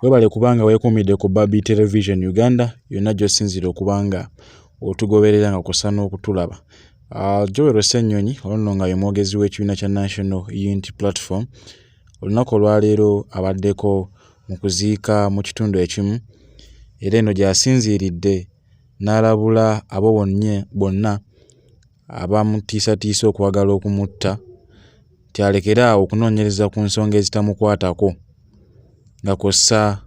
Webale kubanga weekuumidde ku Babi Television Uganda yonna gy'osinzira okubanga otugoberera nga kusa n'okutulaba. Joel Ssennyonyi olunno nga ye mwogezi w'ekibiina kya National Unity Platform. Olunaku olwaleero abaddeko mu kuziika mu kitundu ekimu era eno gy'asinziiridde n'alabula abo bonna abamutiisatiisa okwagala okumutta tyalekeraawo okunoonyereza ku nsonga ezitamukwatako nga kw'ossa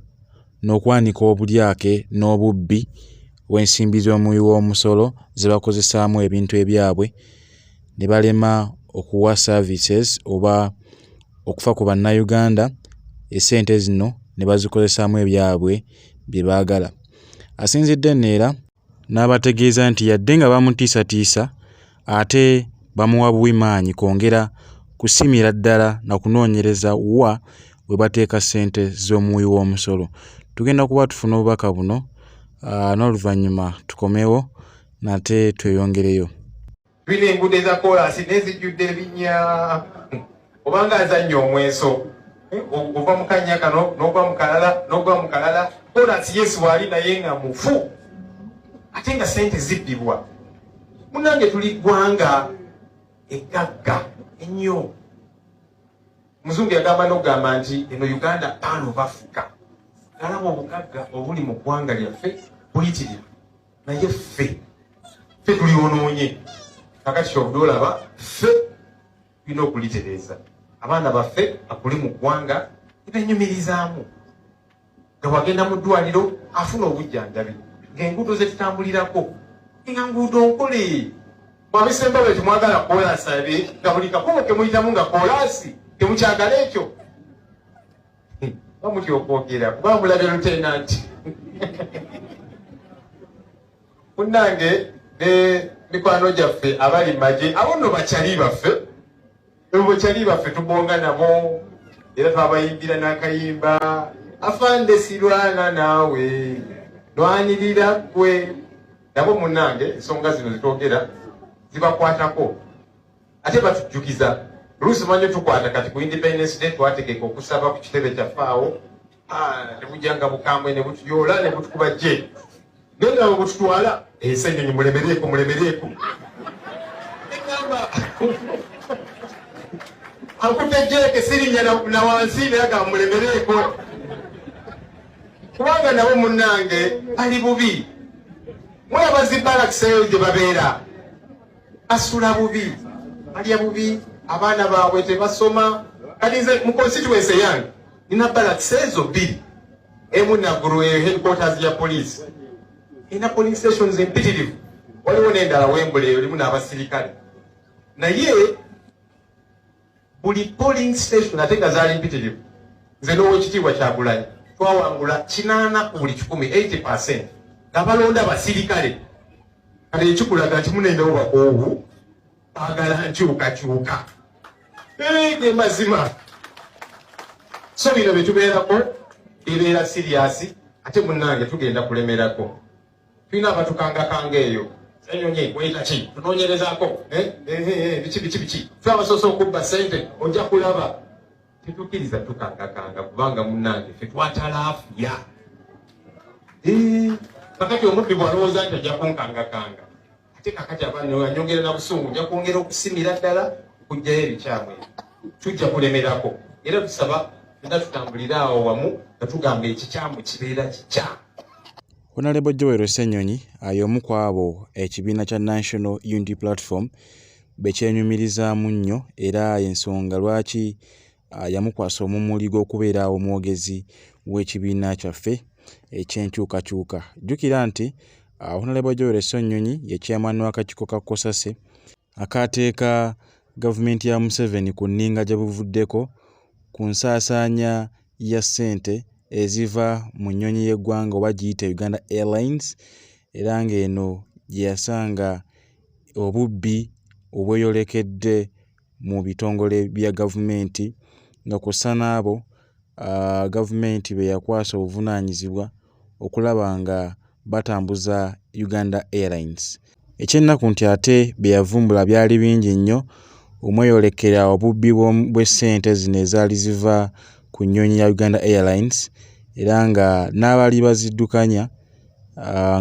n'okwanika obulyake n'obubbi w'ensimbi z'omuwi w'omusolo ze bakozesaamu ebintu ebyabwe ne balema okuwa services oba okufa ku bannayuganda essente zino ne bazikozesaamu ebyabwe bye baagala. Asinzidde neera n'abategeeza nti yadde nga bamutiisatiisa ate bamuwa buwimaanyi kwongera kusimira ddala na kunoonyereza wa we bateeka ssente z'omuwi w'omusolo. Tugenda kuba tufuna obubaka buno n'oluvannyuma tukomewo nate tweyongereyo. Tulina enguudo eza koolaasi n'ezijjudde ebinnya obanga azannya omweso ova mu kannya kano n'ogwa mu kalala koolaasi Yesu bw'ali naye nga mufu ate nga ssente zibbibwa. Munnange tuli ggwanga eggagga ennyo. Muzungu yagamba n'okugamba nti eno Uganda pan of Africa. Alaba obugagga obuli mu ggwanga lyaffe buyitirivu naye ffe tuli wonoonye. Kakati kyobudolaba ffe tulina okulitereeza. Abaana baffe akuli mu ggwanga ebenyumirizaamu nga wagenda mu ddwaliro afuna obujjanjabi ng'enguudo ze tutambulirako nga nguudo nkole. Mwabisemba bwe timwagala koolaasi abe nga buli kakubo ke muyitamu nga koolaasi temukyagala ekyo. Bamutya okwogera kuba mulabye lutenanti. Munnange ne mikwano gyaffe abali maje abo nno bakyali baffe. Bakyali baffe tubonga nabo era twabayimbira n'akayimba afande sirwana naawe lwanirira ggwe. Nabo munnange ensonga zino zitwogera zibakwatako ate batujjukiza. Oluusi manyi tukwata kati ku Independence Day twategeka okusaba ku kitebe kyaffe awo ne bujjanga bukambwe ne butuyoola ne butukuba jje naye nga bututwala Ssennyonyi mulemereeko egamba akuteggeeke sirinnya na wansi naye nga mulemereeko kubanga nabo munnange bali bubi. Mulaba zibalakiseeyo gye babeera basula bubi balya bubi abaana baabwe tebasoma. Kati nze mu constituency yange nina balakisi ezo bbiri. Emu Naguru headquarters ya police ina polling stations empitirivu. Waliwo n'endala Wembule erimu n'abasirikale naye buli polling station ate nga zaali mpitirivu. Nze n'Oweekitiibwa Kyagulanyi twawangula 80 ku buli 100 80% nga balonda basirikale. Kale ekikulaga nti munendawo bakoowu baagala nkyukakyuka. Ge mazima. So bino bye tubeerako ebeera siriasi ate munnange tugenda kulemerako. Tulina abatukangakanga eyo. Ssennyonyi weyita ki? Tunoonyerezaako. Biki. Ffe abasoose okubba ssente ojja kulaba. Tetukkiriza tukangakanga kubanga munnange ffe twatalaafuya. Kakati omubbi bw'alowooza nti ajja kunkangakanga. Ate kakati abantu anyongera na busungu nja kwongera okusimira ddala okuggyayo ebikyamu ebyo. Tujja kulemerako. Era tusaba nga tutambulira awo wamu nga tugamba ekikyamu kibeera kikyamu. Honorable Joel Ssennyonyi y'omu ku abo ekibiina kya National Unity Platform bekyenyumirizaamu nnyo era ensonga lwaki yamukwasa omumuli gw'okubeera omwogezi w'ekibiina kyaffe ekyenkyukakyuka. Jjukira nti Honorable Joel Ssennyonyi ye chairman w'akakiiko ka Kosase akateeka gavumenti ya Museveni ku nninga gye buvuddeko ku nsaasaanya ya ssente eziva mu nnyonyi y'eggwanga oba giyite Uganda Airlines era ng'eno gye yasanga obubbi obweyolekedde mu bitongole bya gavumenti nga kw'ossa n'abo gavumenti be yakwasa obuvunaanyizibwa okulaba nga batambuza Uganda Airlines. Ekyennaku nti ate bye yavumbula byali bingi nnyo omweyolekera obubbi bw'essente zino ezaali ziva ku nnyonyi ya Uganda Airlines era nga n'abali baziddukanya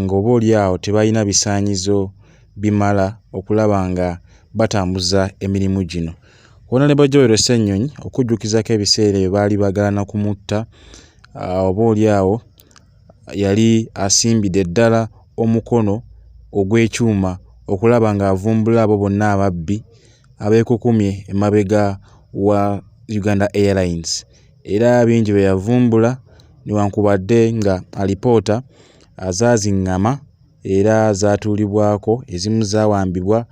ng'oba oli awo tebalina bisaanyizo bimala okulaba nga batambuza emirimu gino. Honorable Joel Ssennyonyi okujjukizako ebiseera bye baali bagalana kumutta, oba oli awo yali asimbidde ddala omukono ogw'ekyuma okulaba ng'avumbula abo bonna ababbi abeekukumye emabega wa Uganda Airlines. Era bingi bye yavumbula newankubadde nga alipoota zaaziŋŋama era zaatuulibwako, ezimu zaawambibwa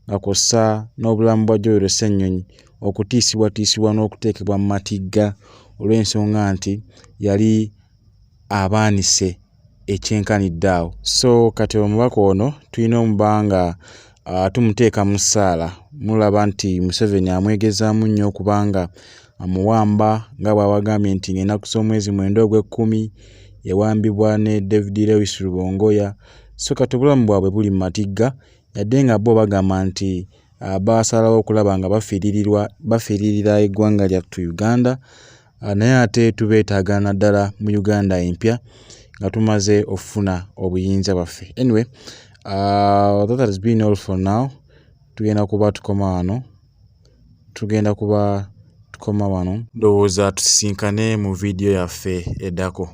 nga kw'ossa n'obulamu bwa Joel Ssennyonyi okutiisibwatiisibwa n'okuteekebwa mu matigga olw'ensonga nti yali abaanise ekyenkanidde awo. So kati omubaka ono tulina omuba nga tumuteeka mu ssaala. Mulaba nti Museveni amwegezaamu nnyo okubanga amuwamba nga bw'abagambye nti ng'ennaku z'omwezi 9 Ogwekumi yawambibwa ne David Lewis Rubongoya. So kati obulamu bwabwe buli mu matigga, yadde nga bo bagamba nti basalawo okulaba nga bafiiririra eggwanga lyattu Uganda, naye ate tubeetaaga naddala mu Uganda empya nga tumaze okufuna obuyinza bwaffe. Anyway, that has been all for now. Tugenda kuba tukoma wano ndowooza tusisinkane mu vidiyo yaffe eddako.